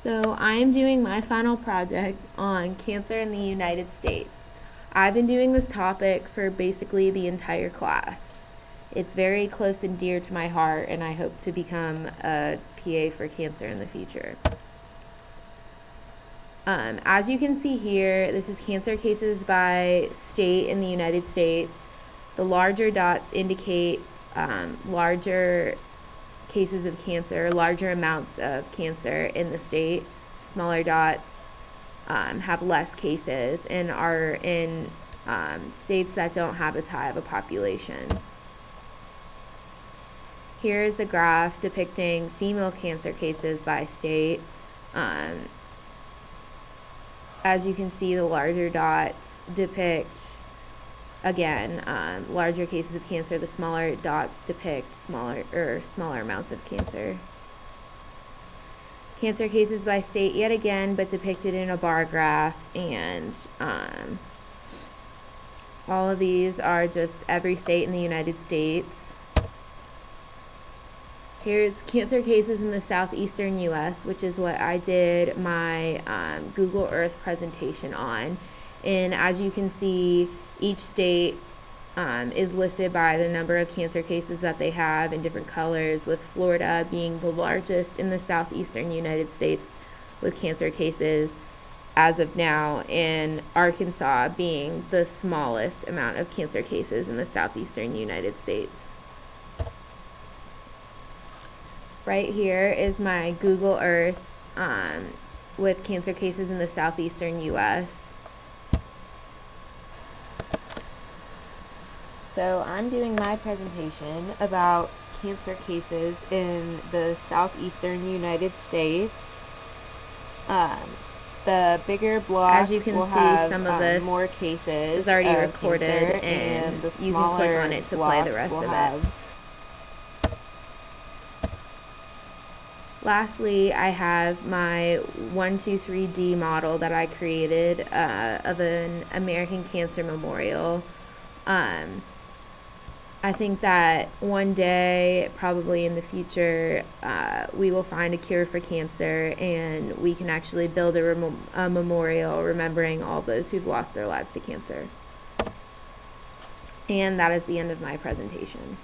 So I am doing my final project on cancer in the United States. I've been doing this topic for basically the entire class. It's very close and dear to my heart, and I hope to become a PA for cancer in the future. As you can see here, this is cancer cases by state in the United States. The larger dots indicate larger cases of cancer, larger amounts of cancer in the state. Smaller dots have less cases and are in states that don't have as high of a population. Here is a graph depicting female cancer cases by state. As you can see, the larger dots depict, again, larger cases of cancer. The smaller dots depict smaller amounts of cancer. Cancer cases by state yet again, but depicted in a bar graph, and all of these are just every state in the United States. Here's cancer cases in the southeastern U.S., which is what I did my Google Earth presentation on. And as you can see, each state is listed by the number of cancer cases that they have in different colors, with Florida being the largest in the southeastern United States with cancer cases as of now, and Arkansas being the smallest amount of cancer cases in the southeastern United States. Right here is my Google Earth with cancer cases in the southeastern U.S. So I'm doing my presentation about cancer cases in the southeastern United States. The bigger blocks, as you can see, some of this more cases is already recorded, and you can click on it to play the rest of it. Lastly, I have my 123D model that I created of an American Cancer Memorial. I think that one day, probably in the future, we will find a cure for cancer, and we can actually build a memorial remembering all those who've lost their lives to cancer. And that is the end of my presentation.